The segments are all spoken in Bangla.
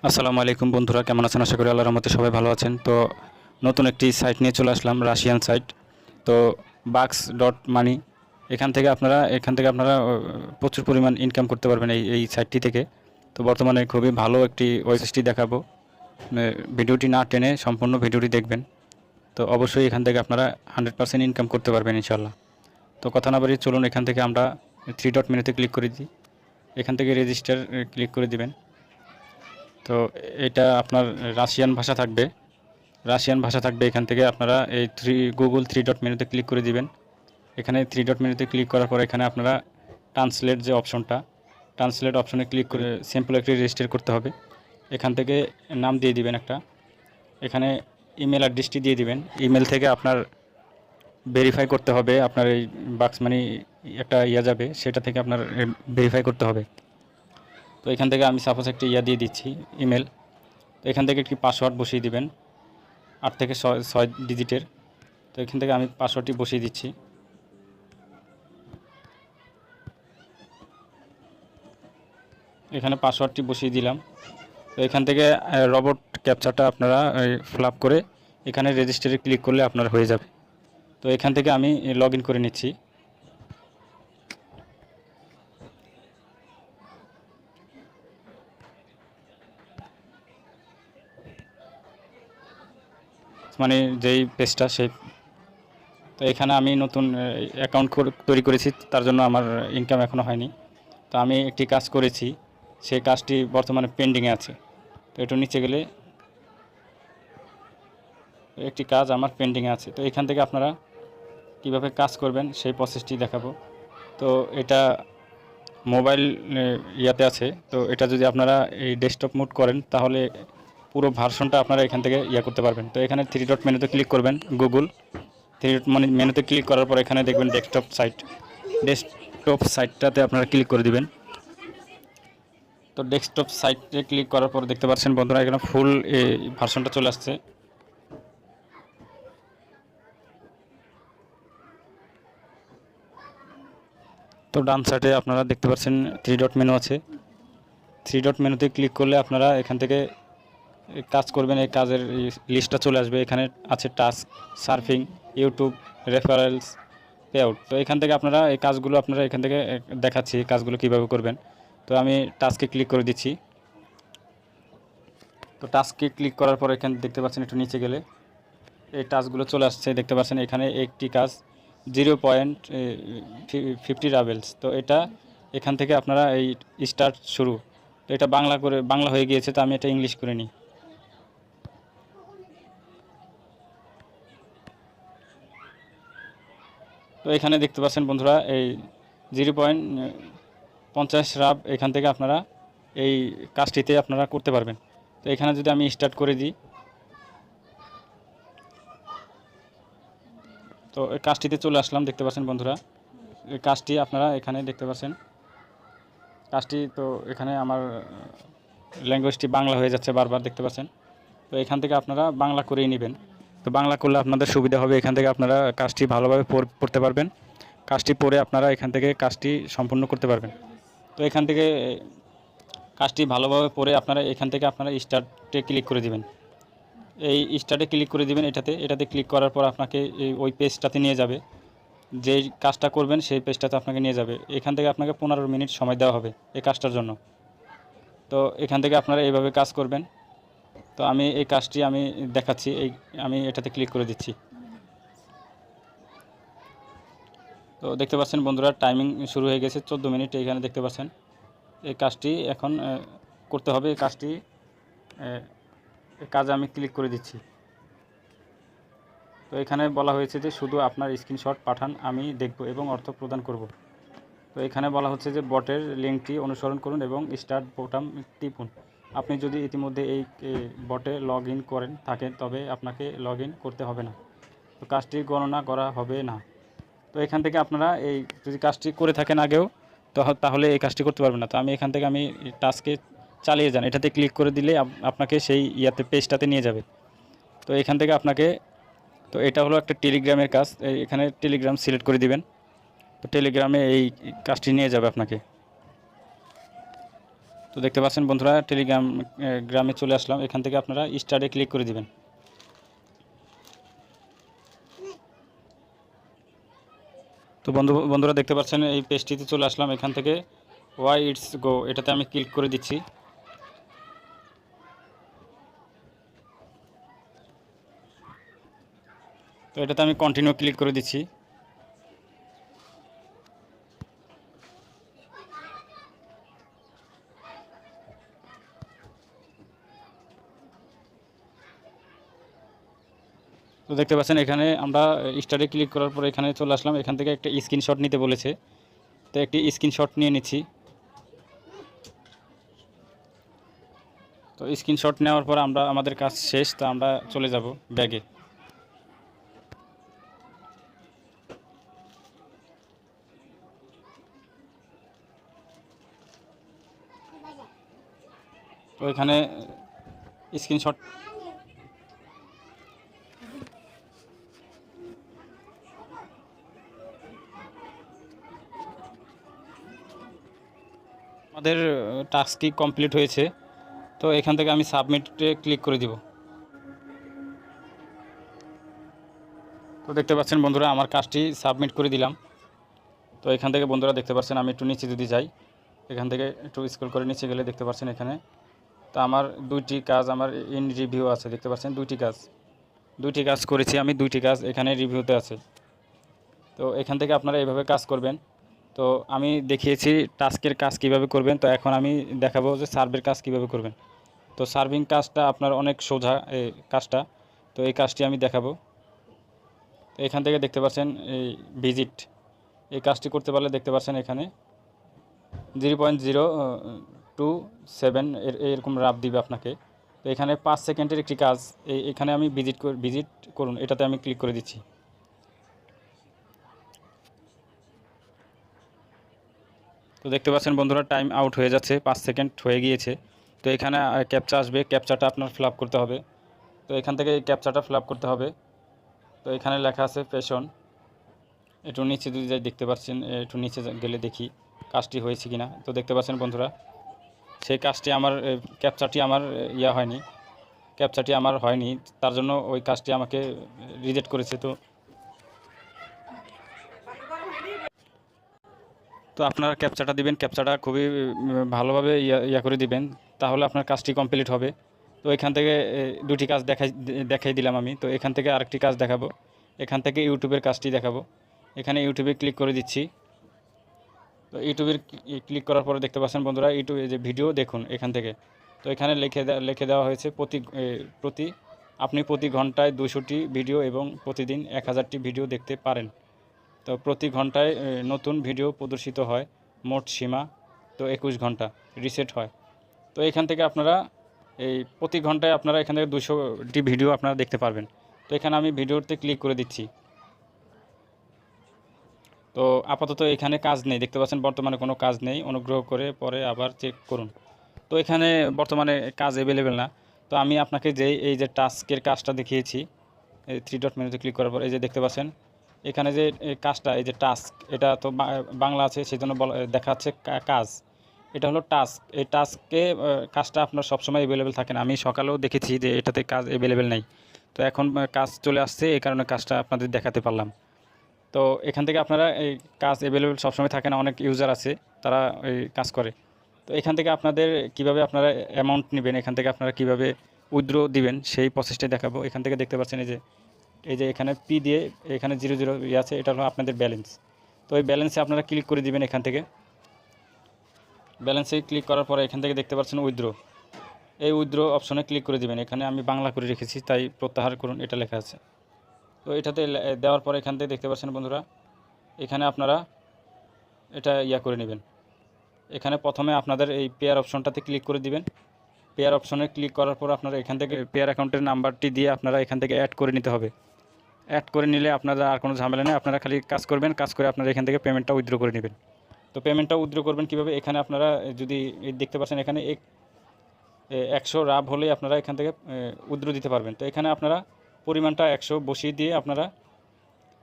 আসসালামু আলাইকুম বন্ধুরা, কেমন আছেন? আশা করি আল্লাহর রহমতে সবাই ভালো আছেন। তো নতুন একটি সাইট নিয়ে চলে আসলাম, রাশিয়ান সাইট। তো বাক্স ডট মানি, এখান থেকে আপনারা প্রচুর পরিমাণ ইনকাম করতে পারবেন এই সাইটটি থেকে। তো বর্তমানে খুবই ভালো একটি ওয়েবসাইটটি দেখাবো। ভিডিওটি না টেনে সম্পূর্ণ ভিডিওটি দেখবেন। তো অবশ্যই এখান থেকে আপনারা 100% ইনকাম করতে পারবেন ইনশাল্লাহ। তো কথা না বাড়িয়ে চলুন, এখান থেকে আমরা থ্রি ডট মেনুতে ক্লিক করে দিই। এখান থেকে রেজিস্টার ক্লিক করে দিবেন। তো এটা আপনার রাশিয়ান ভাষা থাকবে। এখান থেকে আপনারা এই গুগল থ্রি ডট মেনুতে ক্লিক করে দিবেন। এখানে থ্রি ডট মেনুতে ক্লিক করার পর এখানে আপনারা ট্রান্সলেট অপশনে ক্লিক করে সিম্পল একটি রেজিস্টার করতে হবে। এখান থেকে নাম দিয়ে দিবেন একটা। এখানে ইমেল অ্যাড্রেসটি দিয়ে দিবেন। ইমেল থেকে আপনার ভেরিফাই করতে হবে, আপনার এই বাক্স মানি একটা যাবে, সেটা থেকে আপনার ভেরিফাই করতে হবে। তো এখান থেকে আমি সাপোজ একটি দিয়ে দিচ্ছি, ইমেল। তো এখান থেকে একটি পাসওয়ার্ড বসিয়ে দিবেন, 8 থেকে 6 ডিজিটের। তো এখান থেকে আমি পাসওয়ার্ডটি বসিয়ে দিচ্ছি। এখানে পাসওয়ার্ডটি বসিয়ে দিলাম। তো এখান থেকে রোবট ক্যাপচারটা আপনারা ফিল আপ করে এখানে রেজিস্টারে ক্লিক করলে আপনার হয়ে যাবে। তো এখান থেকে আমি লগ ইন করে নিচ্ছি। মানে যেই পেজটা সেই, তো এখানে আমি নতুন অ্যাকাউন্ট তৈরি করেছি, তার জন্য আমার ইনকাম এখনও হয়নি। তো আমি একটি কাজ করেছি, সেই কাজটি বর্তমানে পেন্ডিংয়ে আছে। তো একটু নিচে গেলে একটি কাজ আমার পেন্ডিংয়ে আছে। তো এখান থেকে আপনারা কিভাবে কাজ করবেন সেই প্রসেসটি দেখাবো। তো এটা মোবাইল ইয়াতে আছে। তো এটা যদি আপনারা এই ডেস্কটপ মোড করেন তাহলে পুরো ভার্সনটা আপনারা এখান থেকে করতে পারবেন। তো এখানে থ্রি ডট মেনুতে ক্লিক করবেন, গুগল থ্রি ডট মেনুতে ক্লিক করার পর এখানে দেখবেন ডেস্কটপ সাইটটাতে আপনারা ক্লিক করে দিবেন। তো ডেস্কটপ সাইটে ক্লিক করার পর দেখতে পাচ্ছেন বন্ধুরা, এখানে ফুল ভার্সনটা চলে আসছে। তো ডান সাইডে আপনারা দেখতে পাচ্ছেন থ্রি ডট মেনু আছে। থ্রি ডট মেনুতে ক্লিক করলে আপনারা এখান থেকে কাজ করবেন, এই কাজের লিস্টটা চলে আসবে। এখানে আছে task, surfing, YouTube, referrals, pay out. তো এখান থেকে আপনারা এই কাজগুলো আপনারা এখান থেকে দেখাচ্ছি এই কাজগুলো কীভাবে করবেন। তো আমি টাস্কে ক্লিক করে দিচ্ছি। তো টাস্কে ক্লিক করার পর এখানে দেখতে পাচ্ছেন একটু নিচে গেলে এই টাস্কগুলো চলে আসছে। দেখতে পাচ্ছেন এখানে একটি কাজ 0.50 রাবেলস। তো এটা এখান থেকে আপনারা এই স্টার্ট শুরু। তো এটা বাংলা হয়ে গিয়েছে, তো আমি এটা ইংলিশ করে নিই। তো এখানে দেখতে পাচ্ছেন বন্ধুরা এই 0.50 রাব এখান থেকে আপনারা এই কাজটিতে আপনারা করতে পারবেন। তো এখানে যদি আমি স্টার্ট করে দিই, তো এই কাজটিতে চলে আসলাম। দেখতে পাচ্ছেন বন্ধুরা, এই কাজটি আপনারা এখানে দেখতে পাচ্ছেন কাজটি। তো এখানে আমার ল্যাঙ্গুয়েজটি বাংলা হয়ে যাচ্ছে বারবার, দেখতে পাচ্ছেন। তো এখান থেকে আপনারা বাংলা করেই নেবেন। তো বাংলা করলে আপনাদের সুবিধা হবে, এখান থেকে আপনারা কাজটি ভালোভাবে পড়তে পারবেন। কাজটি পড়ে আপনারা এখান থেকে কাজটি সম্পূর্ণ করতে পারবেন। তো এখান থেকে কাজটি ভালোভাবে পড়ে আপনারা এখান থেকে আপনারা স্টার্টে ক্লিক করে দিবেন। এই স্টার্টে ক্লিক করে দিবেন। এটাতে ক্লিক করার পর আপনাকে ওই পেজটাতে নিয়ে যাবে, যেই কাজটা করবেন সেই পেজটাতে আপনাকে নিয়ে যাবে। এখান থেকে আপনাকে 15 মিনিট সময় দেওয়া হবে এই কাজটার জন্য। তো এখান থেকে আপনারা এইভাবে কাজ করবেন। তো আমি এই কাজটি আমি দেখাচ্ছি। আমি এটাতে ক্লিক করে দিচ্ছি। তো দেখতে পাচ্ছেন বন্ধুরা, টাইমিং শুরু হয়ে গেছে 14 মিনিট। এখানে দেখতে পাচ্ছেন এই কাজটি এখন করতে হবে। এই কাজে আমি ক্লিক করে দিচ্ছি। তো এখানে বলা হয়েছে যে শুধু আপনার স্ক্রিনশট পাঠান, আমি দেখব এবং অর্থ প্রদান করব। তো এখানে বলা হচ্ছে যে বটের লিঙ্কটি অনুসরণ করুন এবং স্টার্ট বোতাম টিপুন। আপনি যদি ইতিমধ্যে এই বটে লগ ইন করেন থাকেন তবে আপনাকে লগ ইন করতে হবে না। তো কাজটি গণনা করা হবে না। তো এখান থেকে আপনারা এই যদি কাজটি করে থাকেন আগেও, তো তাহলে এই কাজটি করতে পারবেন না। তো আমি এখান থেকে আমি টাস্কে চালিয়ে যান, এটাতে ক্লিক করে দিলে আপনাকে সেই পেজটাতে নিয়ে যাবে। তো এখান থেকে আপনাকে, তো এটা হলো একটা টেলিগ্রামের কাজ। এখানে টেলিগ্রাম সিলেক্ট করে দিবেন। তো টেলিগ্রামে এই কাজটি নিয়ে যাবে আপনাকে। তো দেখতে পাচ্ছেন বন্ধুরা টেলিগ্রাম গ্রামে চলে আসলাম। এখান থেকে আপনারা স্টার্টে ক্লিক করে দিবেন। তো বন্ধুরা দেখতে পাচ্ছেন এই পেজটিতে চলে আসলাম। এখান থেকে ওয়াই ইটস গো এটাতে আমি ক্লিক করে দিচ্ছি। তো এটাতে আমি কন্টিনিউ ক্লিক করে দিচ্ছি। তো দেখতে পাচ্ছেন এখানে আমরা স্টার্টে ক্লিক করার পর এখানে চলে আসলাম। এখান থেকে একটা স্ক্রিনশট নিতে বলেছে, তো একটি স্ক্রিনশট নিয়ে নিচ্ছি। তো স্ক্রিনশট নেওয়ার পর আমাদের কাজ শেষ, তো আমরা চলে যাব ব্যাগে। তো এখানে স্ক্রিনশট আমাদের টাস্কটি কমপ্লিট হয়েছে। তো এখান থেকে আমি সাবমিটে ক্লিক করে দিব। তো দেখতে পাচ্ছেন বন্ধুরা আমার কাজটি সাবমিট করে দিলাম। তো এখান থেকে বন্ধুরা দেখতে পাচ্ছেন আমি একটু নিচে যদি যাই, এখান থেকে একটু স্ক্রল করে নিচে গেলে দেখতে পাচ্ছেন এখানে তো আমার দুইটি কাজ আমার ইন রিভিউ আছে। দেখতে পাচ্ছেন দুইটি কাজ করেছি আমি, দুইটি কাজ এখানে রিভিউতে আছে। তো এখান থেকে আপনারা এইভাবে কাজ করবেন। তো আমি দেখিয়েছি টাস্কের কাজ কিভাবে করবেন, তো এখন আমি দেখাবো যে সার্ভের কাজ কিভাবে করবেন। তো সার্ভিং কাজটা আপনার অনেক সোজা এই কাজটা, তো এই কাজটি আমি দেখাবো। তো এখান থেকে দেখতে পাচ্ছেন এই ভিজিট, এই কাজটি করতে পারলে দেখতে পাচ্ছেন এখানে 0.027 এরকম রাফ দিবে আপনাকে। তো এখানে 5 সেকেন্ডের একটি কাজ, এখানে আমি ভিজিট করুন এটাতে আমি ক্লিক করে দিচ্ছি। তো দেখতে পাচ্ছেন বন্ধুরা টাইম আউট হয়ে যাচ্ছে, 5 সেকেন্ড হয়ে গিয়েছে। তো এখানে ক্যাপচা আসবে, ক্যাপচাটা আপনার ফিল আপ করতে হবে। তো এখান থেকে এই ক্যাপচাটা ফিল আপ করতে হবে। তো এখানে লেখা আছে ফ্যাশন, একটু নিচে যদি যাই দেখতে পাচ্ছেন, একটু নিচে গেলে দেখি কাজটি হয়েছে কিনা। তো দেখতে পাচ্ছেন বন্ধুরা সেই কাজটি আমার ক্যাপচাটি আমার ক্যাপচাটি আমার হয়নি, তার জন্য ওই কাজটি আমাকে রিজেক্ট করেছে। তো আপনারা ক্যাপচাটা দিবেন, ক্যাপচাটা খুবই ভালোভাবে ইয়া করে দিবেন, তাহলে আপনার কাজটি কমপ্লিট হবে। তো এখান থেকে দুটি কাজ দেখাই দিলাম আমি। তো এখান থেকে আরেকটি কাজ দেখাবো, এখান থেকে ইউটিউবের কাজটি দেখাবো। এখানে ইউটিউবে ক্লিক করে দিচ্ছি। তো ইউটিউবের ক্লিক করার পরে দেখতে পাচ্ছেন বন্ধুরা ইউটিউবে যে ভিডিও দেখুন এখান থেকে। তো এখানে লিখে দেওয়া হয়েছে আপনি প্রতি ঘন্টায় 200টি ভিডিও এবং প্রতিদিন 1000টি ভিডিও দেখতে পারেন। তো প্রতি ঘন্টায় নতুন ভিডিও প্রদর্শিত হয়, মোট সীমা তো 21 ঘন্টা রিসেট হয়। তো এখান থেকে আপনারা এই প্রতি ঘন্টায় আপনারা এখান থেকে 200টি ভিডিও আপনারা দেখতে পারবেন। তো এখানে আমি ভিডিওতে ক্লিক করে দিচ্ছি। তো আপাতত এখানে কাজ নেই, দেখতে পাচ্ছেন বর্তমানে কোনো কাজ নেই, অনুগ্রহ করে পরে আবার চেক করুন। তো এখানে বর্তমানে কাজ অ্যাভেলেবেল না। তো আমি আপনাকে এই যে টাস্কের কাজটা দেখিয়েছি, এই 3 ডট মেনুতে ক্লিক করার পর এই যে দেখতে পাচ্ছেন এখানে যে কাজটা, এই যে টাস্ক, এটা তো বাংলা আছে সেই জন্য দেখাচ্ছে কাজ, এটা হলো টাস্ক। এই কাজটা আপনার সবসময় অ্যাভেলেবেল থাকে না। আমি সকালেও দেখেছি যে এটাতে কাজ অ্যাভেলেবেল নেই, তো এখন কাজ চলে আসছে, এই কারণে কাজটা আপনাদের দেখাতে পারলাম। তো এখান থেকে আপনারা এই কাজ অ্যাভেলেবেল সবসময় থাকে না, অনেক ইউজার আছে তারা এই কাজ করে। তো এখান থেকে আপনাদের কিভাবে আপনারা অ্যামাউন্ট নেবেন, এখান থেকে আপনারা কিভাবে উইথড্র দিবেন সেই প্রসেসটাই দেখাবো। এখান থেকে দেখতে পাচ্ছেন এই যে এখানে পি দিয়ে এখানে 00 আছে, এটা হলো আপনাদের ব্যালেন্স। তো এই ব্যালেন্সে আপনারা ক্লিক করে দিবেন। এখান থেকে ব্যালেন্সে ক্লিক করার পরে এখান থেকে দেখতে পাচ্ছেন উইথড্র, এই উইথড্র অপশনে ক্লিক করে দিবেন। এখানে আমি বাংলা করে রেখেছি তাই প্রত্যাহার করুন এটা লেখা আছে। তো এটাতে দেওয়ার পরে এখান থেকে দেখতে পাচ্ছেন বন্ধুরা এখানে আপনারা এটা করে নেবেন। এখানে প্রথমে আপনাদের এই পেয়ার অপশনটাতে ক্লিক করে দিবেন। পেয়ার অপশনে ক্লিক করার পর আপনারা এখান থেকে পেয়ার অ্যাকাউন্টের নাম্বারটি দিয়ে আপনারা এখান থেকে অ্যাড করে নিতে হবে। অ্যাড করে নিলে আপনারা আর কোনো ঝামেলা নেই, আপনারা খালি কাজ করবেন, কাজ করে আপনারা এখান থেকে পেমেন্টটা উইথড্র করে নেবেন। তো পেমেন্টটা উইথড্র করবেন কীভাবে, এখানে আপনারা যদি দেখতে পাচ্ছেন এখানে 100 রাব হলেই আপনারা এখান থেকে উইথড্র দিতে পারবেন। তো এখানে আপনারা পরিমাণটা 100 বসিয়ে দিয়ে আপনারা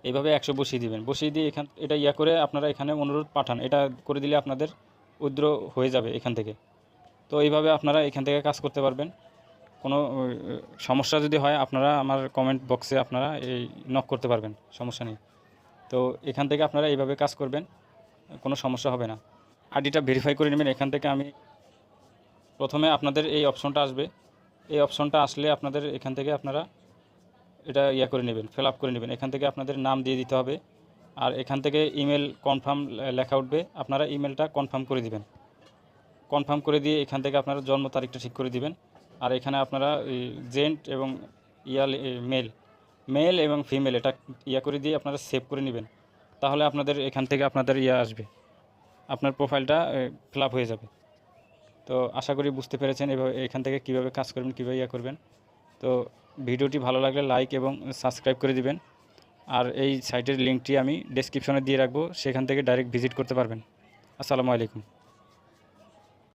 এইভাবে 100 বসিয়ে দিবেন। বসিয়ে দিয়ে এটা করে আপনারা এখানে অনুরোধ পাঠান, এটা করে দিলে আপনাদের উইথড্র হয়ে যাবে এখান থেকে। তো এইভাবে আপনারা এখান থেকে কাজ করতে পারবেন। কোনো সমস্যা যদি হয় আপনারা আমার কমেন্ট বক্সে আপনারা এই নক করতে পারবেন, সমস্যা নেই। তো এখান থেকে আপনারা এইভাবে কাজ করবেন, কোনো সমস্যা হবে না। আইডিটা ভেরিফাই করে নেবেন। এখান থেকে আমি প্রথমে আপনাদের এই অপশনটা আসবে, এই অপশনটা আসলে আপনাদের এখান থেকে আপনারা এটা করে নেবেন, ফিল আপ করে নেবেন। এখান থেকে আপনাদের নাম দিয়ে দিতে হবে, আর এখান থেকে ইমেল কনফার্ম লেখা উঠবে, আপনারা ইমেলটা কনফার্ম করে দিবেন। কনফার্ম করে দিয়ে এখান থেকে আপনারা জন্ম তারিখটা ঠিক করে দিবেন। আর এখানে আপনারা জেন্ট এবং মেল মেল এবং ফিমেল এটা করে দিয়ে আপনারা সেভ করে নেবেন। তাহলে আপনাদের এখান থেকে আপনাদের আসবে, আপনার প্রোফাইলটা ফিল আপ হয়ে যাবে। তো আশা করি বুঝতে পেরেছেন এভাবে এখান থেকে কীভাবে কাজ করবেন, কীভাবে করবেন। তো ভিডিওটি ভালো লাগলে লাইক এবং সাবস্ক্রাইব করে দিবেন। আর এই সাইটের লিঙ্কটি আমি ডেসক্রিপশনে দিয়ে রাখবো, সেখান থেকে ডাইরেক্ট ভিজিট করতে পারবেন। আসসালামু আলাইকুম।